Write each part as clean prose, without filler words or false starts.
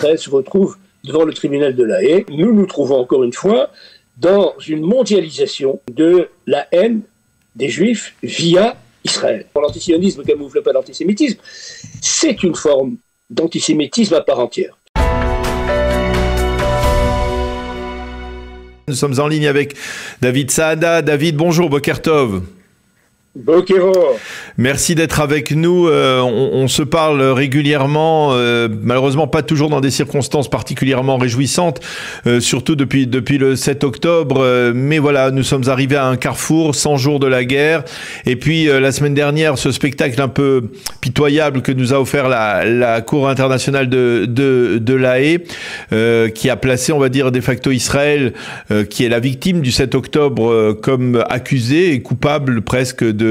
Israël se retrouve devant le tribunal de La Haye. Nous nous trouvons encore une fois dans une mondialisation de la haine des Juifs via Israël. L'antisionisme ne camoufle pas l'antisémitisme, c'est une forme d'antisémitisme à part entière. Nous sommes en ligne avec David Saada. David, bonjour, Boker Tov. Bokero. Merci d'être avec nous. On se parle régulièrement, malheureusement pas toujours dans des circonstances particulièrement réjouissantes, surtout depuis le 7 octobre. Mais voilà, nous sommes arrivés à un carrefour, 100 jours de la guerre. Et puis la semaine dernière, ce spectacle un peu pitoyable que nous a offert la Cour internationale de La Haye, qui a placé, on va dire, de facto Israël, qui est la victime du 7 octobre, comme accusé et coupable presque de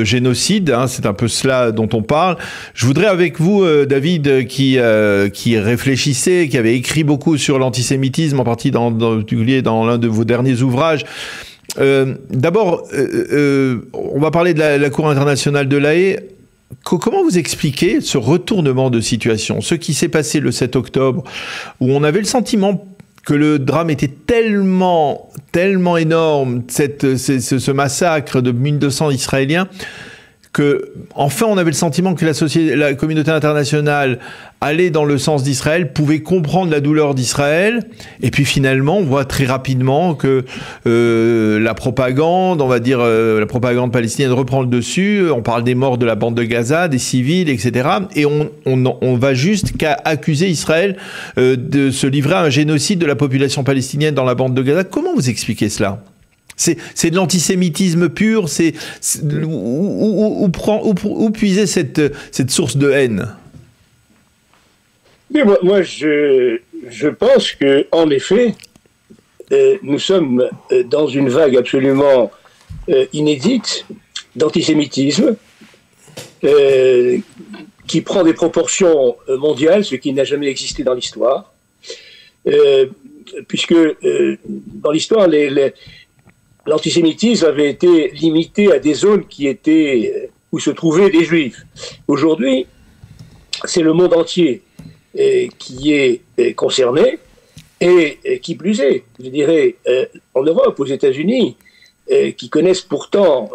génocide, hein, c'est un peu cela dont on parle. Je voudrais avec vous, David, qui réfléchissait, qui avait écrit beaucoup sur l'antisémitisme, en partie dans l'un de vos derniers ouvrages. D'abord, on va parler de la Cour internationale de La Haye. Comment vous expliquez ce retournement de situation, ce qui s'est passé le 7 octobre, où on avait le sentiment que le drame était tellement énorme, ce massacre de 1200 Israéliens, que enfin on avait le sentiment que la communauté internationale allait dans le sens d'Israël, pouvait comprendre la douleur d'Israël, et puis finalement on voit très rapidement que la propagande, on va dire la propagande palestinienne reprend le dessus, on parle des morts de la bande de Gaza, des civils, etc. Et on va juste qu'à accuser Israël de se livrer à un génocide de la population palestinienne dans la bande de Gaza. Comment vous expliquez cela ? C'est de l'antisémitisme pur. Où puiser cette source de haine? Mais moi je pense que en effet, nous sommes dans une vague absolument inédite d'antisémitisme qui prend des proportions mondiales, ce qui n'a jamais existé dans l'histoire, puisque dans l'histoire l'antisémitisme avait été limité à des zones où se trouvaient des Juifs. Aujourd'hui, c'est le monde entier qui est concerné, et qui plus est, je dirais, en Europe, aux États-Unis, qui connaissent pourtant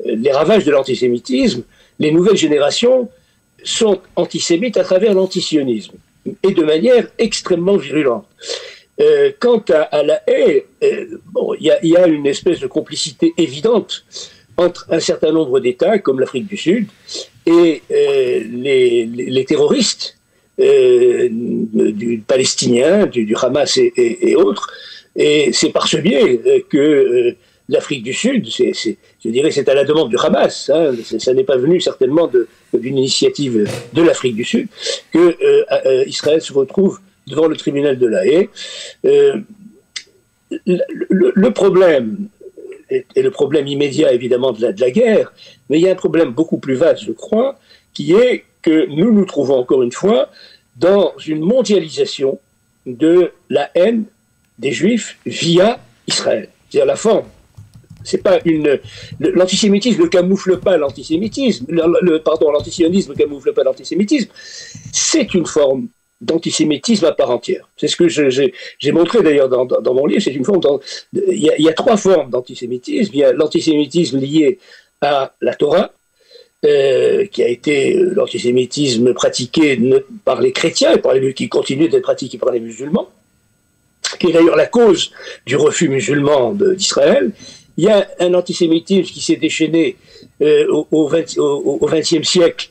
les ravages de l'antisémitisme, les nouvelles générations sont antisémites à travers l'antisionisme, et de manière extrêmement virulente. Quant à La Haye, il y a une espèce de complicité évidente entre un certain nombre d'États, comme l'Afrique du Sud, et les terroristes du palestinien, du Hamas et autres. Et c'est par ce biais que l'Afrique du Sud, je dirais c'est à la demande du Hamas, hein, ça n'est pas venu certainement d'une initiative de l'Afrique du Sud, que Israël se retrouve devant le tribunal de La Haye. Le problème est le problème immédiat évidemment de la guerre, mais il y a un problème beaucoup plus vaste, je crois, qui est que nous nous trouvons encore une fois dans une mondialisation de la haine des Juifs via Israël. C'est-à-dire la forme. C'est pas l'antisémitisme ne camoufle pas l'antisémitisme, l'antisionisme ne camoufle pas l'antisémitisme, c'est une forme d'antisémitisme à part entière. C'est ce que j'ai montré d'ailleurs dans mon livre. C'est une forme. Il y a trois formes d'antisémitisme. Il y a l'antisémitisme lié à la Torah, qui a été l'antisémitisme pratiqué par les chrétiens et qui continue d'être pratiqué par les musulmans, qui est d'ailleurs la cause du refus musulman d'Israël. Il y a un antisémitisme qui s'est déchaîné au XXe siècle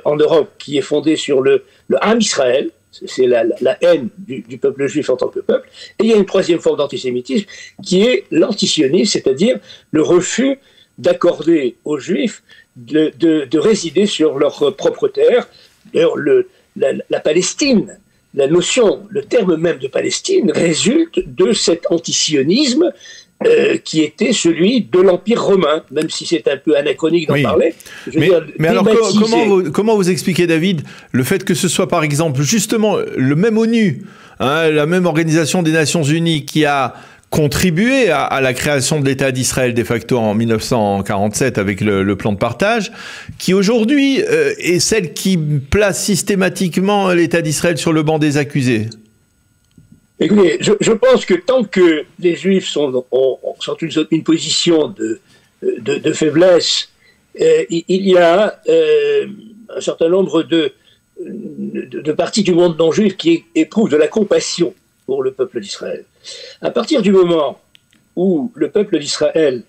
en Europe, qui est fondé sur le Ham Israël, c'est la haine du peuple juif en tant que peuple. Et il y a une troisième forme d'antisémitisme qui est l'antisionisme, c'est-à-dire le refus d'accorder aux juifs de résider sur leur propre terre. D'ailleurs, la Palestine, la notion, le terme même de Palestine résulte de cet antisionisme qui était celui de l'Empire romain, même si c'est un peu anachronique d'en parler. Mais alors, comment vous expliquez, David, le fait que ce soit, par exemple, justement, le même ONU, hein, la même Organisation des Nations Unies qui a contribué à la création de l'État d'Israël de facto en 1947 avec le plan de partage, qui aujourd'hui est celle qui place systématiquement l'État d'Israël sur le banc des accusés? Écoutez, je pense que tant que les Juifs sont une position de faiblesse, il y a un certain nombre de parties du monde non juif qui éprouvent de la compassion pour le peuple d'Israël. À partir du moment où le peuple d'Israël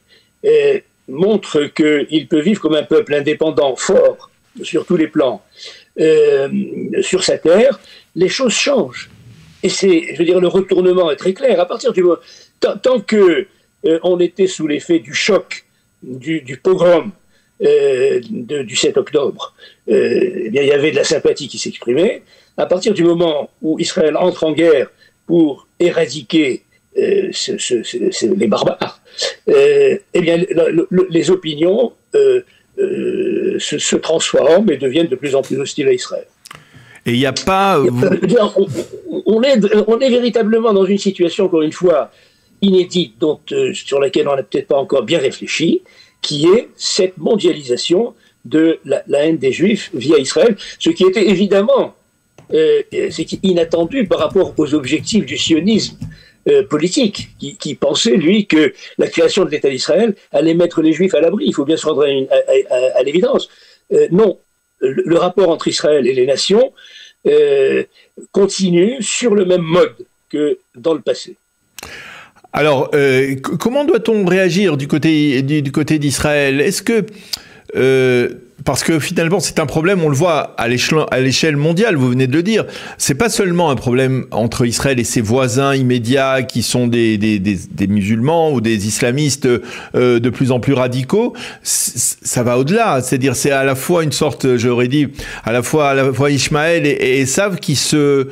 montre qu'il peut vivre comme un peuple indépendant, fort, sur tous les plans, sur sa terre, les choses changent. Et je veux dire, le retournement est très clair. À partir du moment, tant que on était sous l'effet du choc, du pogrom du 7 octobre, eh bien, il y avait de la sympathie qui s'exprimait. À partir du moment où Israël entre en guerre pour éradiquer les barbares, eh bien, les opinions se transforment et deviennent de plus en plus hostiles à Israël. Et il n'y a pas... On est véritablement dans une situation, encore une fois, inédite, sur laquelle on n'a peut-être pas encore bien réfléchi, qui est cette mondialisation de la haine des Juifs via Israël, ce qui était évidemment inattendu par rapport aux objectifs du sionisme politique, qui pensait, lui, que la création de l'État d'Israël allait mettre les Juifs à l'abri. Il faut bien se rendre à l'évidence. Non, le rapport entre Israël et les nations continue sur le même mode que dans le passé. Alors, comment doit-on réagir du côté d'Israël? Est-ce que... parce que finalement, c'est un problème, on le voit à l'échelle mondiale, vous venez de le dire. C'est pas seulement un problème entre Israël et ses voisins immédiats qui sont des musulmans ou des islamistes de plus en plus radicaux. Ça va au-delà. C'est-à-dire, c'est à la fois une sorte, j'aurais dit, à la fois Ishmaël et Esav qui se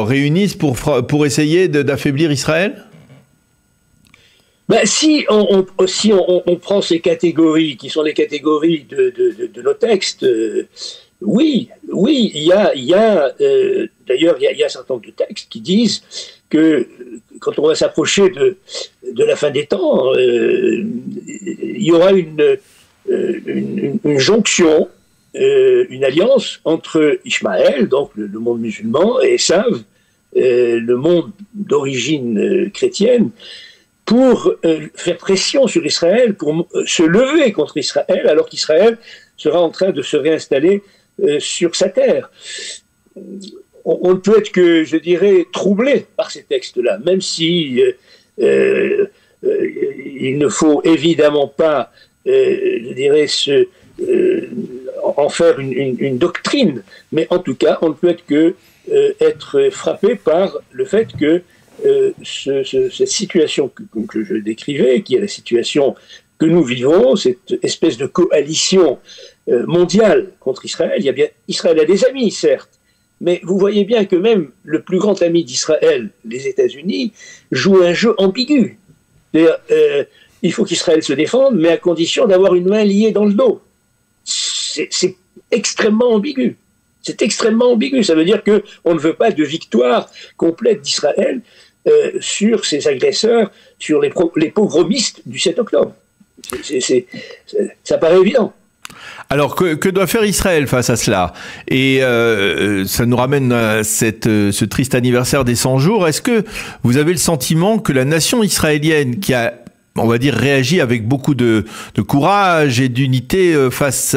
réunissent pour essayer d'affaiblir Israël? Ben, si on prend ces catégories, qui sont les catégories de nos textes, oui, il y a d'ailleurs, il y a un certain nombre de textes qui disent que quand on va s'approcher de la fin des temps, il y aura une jonction, une alliance entre Ishmaël, donc le monde musulman, et Esav, le monde d'origine chrétienne, pour faire pression sur Israël, pour se lever contre Israël, alors qu'Israël sera en train de se réinstaller sur sa terre. On ne peut être que, je dirais, troublé par ces textes-là, même si il ne faut évidemment pas, je dirais, en faire une doctrine, mais en tout cas, on ne peut être que être frappé par le fait que cette situation que je décrivais, qui est la situation que nous vivons, cette espèce de coalition mondiale contre Israël. Israël a des amis, certes, mais vous voyez bien que même le plus grand ami d'Israël, les États-Unis, joue un jeu ambigu. Il faut qu'Israël se défende, mais à condition d'avoir une main liée dans le dos. C'est extrêmement ambigu. C'est extrêmement ambigu. Ça veut dire qu'on ne veut pas de victoire complète d'Israël sur ses agresseurs, sur les pogromistes du 7 octobre. Ça paraît évident. Alors, que doit faire Israël face à cela? Et ça nous ramène à ce triste anniversaire des 100 jours. Est-ce que vous avez le sentiment que la nation israélienne, qui a, on va dire, réagi avec beaucoup de courage et d'unité face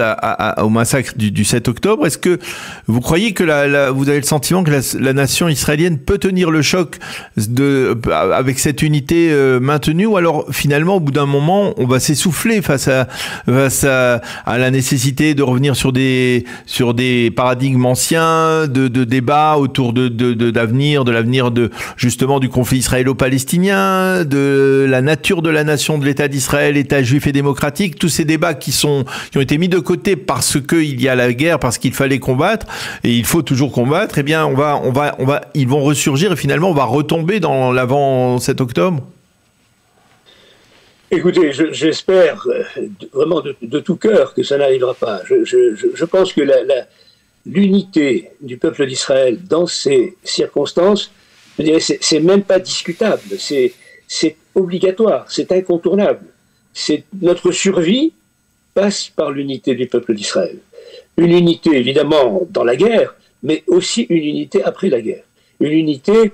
au massacre du 7 octobre. Est-ce que vous croyez que vous avez le sentiment que la nation israélienne peut tenir le choc avec cette unité maintenue, ou alors finalement au bout d'un moment on va s'essouffler face à la nécessité de revenir sur des paradigmes anciens, de débats autour de l'avenir justement du conflit israélo-palestinien, de la nature de la nation de l'État d'Israël, État juif et démocratique, tous ces débats qui ont été mis de côté parce qu'il y a la guerre, parce qu'il fallait combattre, et il faut toujours combattre, eh bien, ils vont ressurgir et finalement on va retomber dans l'avant 7 octobre? Écoutez, j'espère vraiment de tout cœur que ça n'arrivera pas. Je pense que l'unité du peuple d'Israël dans ces circonstances je dirais, c'est même pas discutable, c'est obligatoire, c'est incontournable. Notre survie passe par l'unité du peuple d'Israël. Une unité, évidemment, dans la guerre, mais aussi une unité après la guerre. Une unité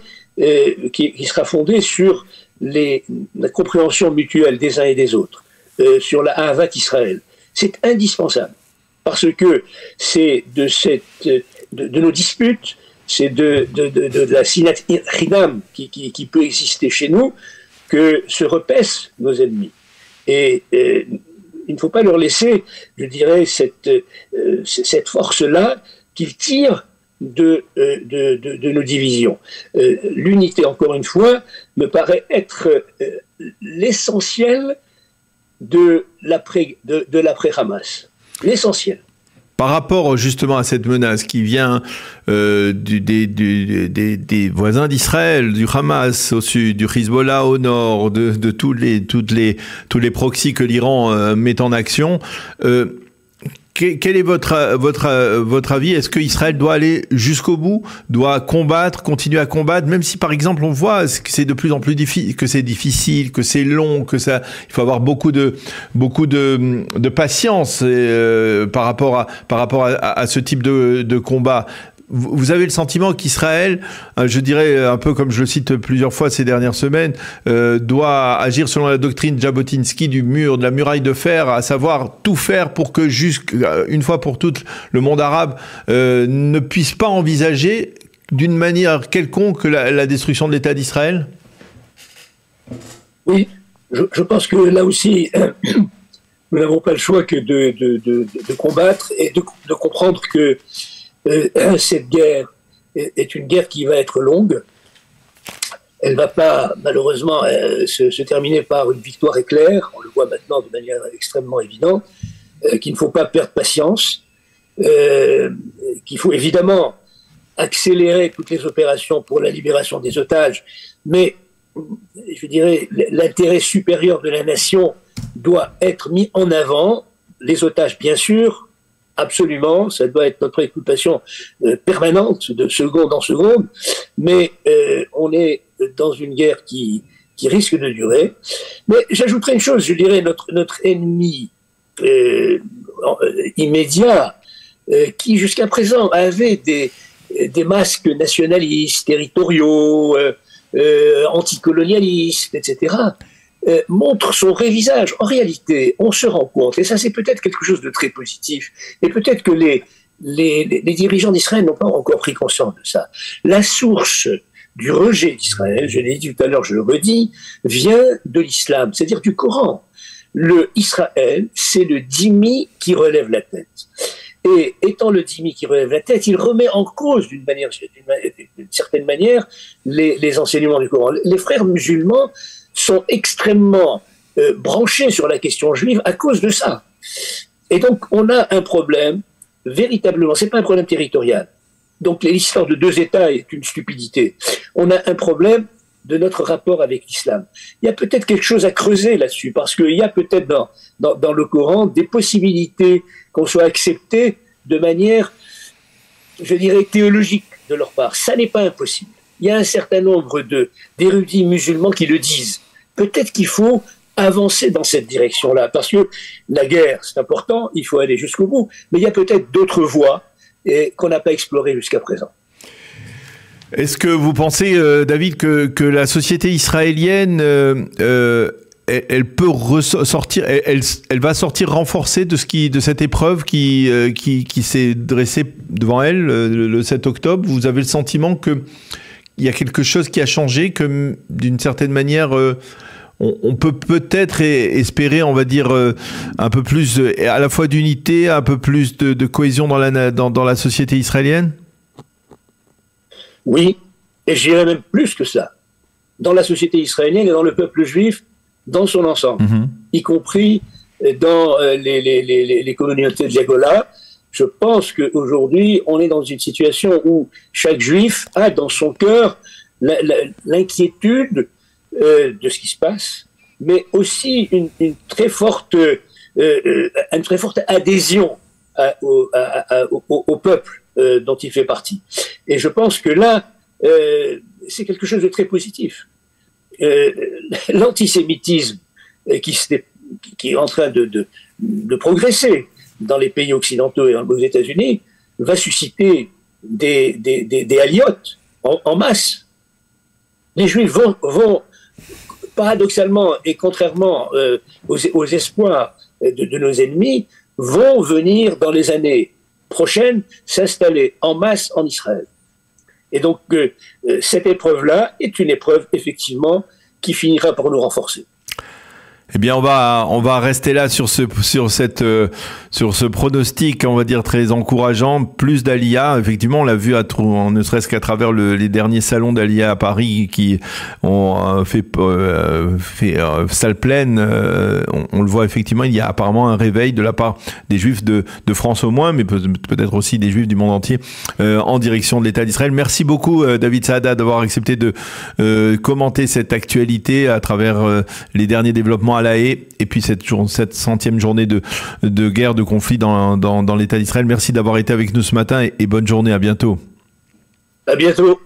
qui sera fondée sur la compréhension mutuelle des uns et des autres, sur la Ahavat Israël. C'est indispensable, parce que c'est de nos disputes, c'est de la sinat chinam qui peut exister chez nous, que se repaissent nos ennemis. Et il ne faut pas leur laisser, je dirais, cette force-là qu'ils tirent de nos divisions. L'unité, encore une fois, me paraît être l'essentiel de l'après-Hamas. L'essentiel. Par rapport justement à cette menace qui vient des voisins d'Israël, du Hamas au sud, du Hezbollah au nord, de tous les proxys que l'Iran met en action, quel est votre avis? Est-ce qu'Israël doit aller jusqu'au bout, doit combattre, continuer à combattre, même si par exemple on voit que c'est de plus en plus difficile, que c'est difficile, que c'est long, il faut avoir beaucoup de patience par rapport à ce type de combat. Vous avez le sentiment qu'Israël, je dirais un peu comme je le cite plusieurs fois ces dernières semaines, doit agir selon la doctrine Jabotinsky de la muraille de fer, à savoir tout faire pour que une fois pour toutes le monde arabe ne puisse pas envisager d'une manière quelconque la destruction de l'État d'Israël? Oui, je pense que là aussi, nous n'avons pas le choix que de combattre et de comprendre que cette guerre est une guerre qui va être longue. Elle ne va pas, malheureusement, se terminer par une victoire éclair. On le voit maintenant de manière extrêmement évidente. Qu'il ne faut pas perdre patience. Qu'il faut évidemment accélérer toutes les opérations pour la libération des otages. Mais, je dirais, l'intérêt supérieur de la nation doit être mis en avant. Les otages, bien sûr, absolument, ça doit être notre préoccupation permanente de seconde en seconde, mais on est dans une guerre qui risque de durer. Mais j'ajouterai une chose, je dirais notre ennemi immédiat, qui jusqu'à présent avait des masques nationalistes, territoriaux, anticolonialistes, etc., montre son vrai visage. En réalité, on se rend compte, et ça c'est peut-être quelque chose de très positif, et peut-être que les dirigeants d'Israël n'ont pas encore pris conscience de ça. La source du rejet d'Israël, je l'ai dit tout à l'heure, je le redis, vient de l'islam, c'est-à-dire du Coran. Le Israël, c'est le dhimmi qui relève la tête. Et étant le dhimmi qui relève la tête, il remet en cause d'une certaine manière les enseignements du Coran. Les frères musulmans sont extrêmement branchés sur la question juive à cause de ça. Et donc, on a un problème, véritablement, c'est pas un problème territorial. Donc, l'histoire de deux États est une stupidité. On a un problème de notre rapport avec l'islam. Il y a peut-être quelque chose à creuser là-dessus, parce qu'il y a peut-être dans le Coran des possibilités qu'on soit accepté de manière, je dirais, théologique de leur part. Ça n'est pas impossible. Il y a un certain nombre d'érudits musulmans qui le disent. Peut-être qu'il faut avancer dans cette direction-là, parce que la guerre, c'est important, il faut aller jusqu'au bout, mais il y a peut-être d'autres voies qu'on n'a pas explorées jusqu'à présent. Est-ce que vous pensez, David, que la société israélienne, elle peut ressortir, elle va sortir renforcée de cette épreuve qui s'est dressée devant elle le 7 octobre? Vous avez le sentiment qu'il y a quelque chose qui a changé, que d'une certaine manière, on peut peut-être espérer, on va dire, un peu plus à la fois d'unité, un peu plus de cohésion dans la société israélienne? Oui, et je dirais même plus que ça. Dans la société israélienne et dans le peuple juif, dans son ensemble, y compris dans les communautés de Yagola. Je pense qu'aujourd'hui, on est dans une situation où chaque juif a dans son cœur l'inquiétude de ce qui se passe, mais aussi une très forte adhésion au peuple dont il fait partie. Et je pense que là, c'est quelque chose de très positif. L'antisémitisme qui est en train de progresser dans les pays occidentaux et aux États-Unis va susciter des aliotes en masse. Les Juifs vont paradoxalement et contrairement aux espoirs de nos ennemis, vont venir dans les années prochaines s'installer en masse en Israël. Et donc, cette épreuve-là est une épreuve, effectivement, qui finira par nous renforcer. Eh bien, on va rester là sur ce pronostic, on va dire très encourageant. Plus d'Aliyah, effectivement, on l'a vu ne serait-ce qu'à travers les derniers salons d'Aliyah à Paris qui ont fait salle pleine. On le voit effectivement, il y a apparemment un réveil de la part des Juifs de France au moins, mais peut-être aussi des Juifs du monde entier en direction de l'État d'Israël. Merci beaucoup, David Saada, d'avoir accepté de commenter cette actualité à travers les derniers développements à La Haye et puis cette 100e journée de guerre, de conflit dans l'État d'Israël. Merci d'avoir été avec nous ce matin et bonne journée, à bientôt. À bientôt.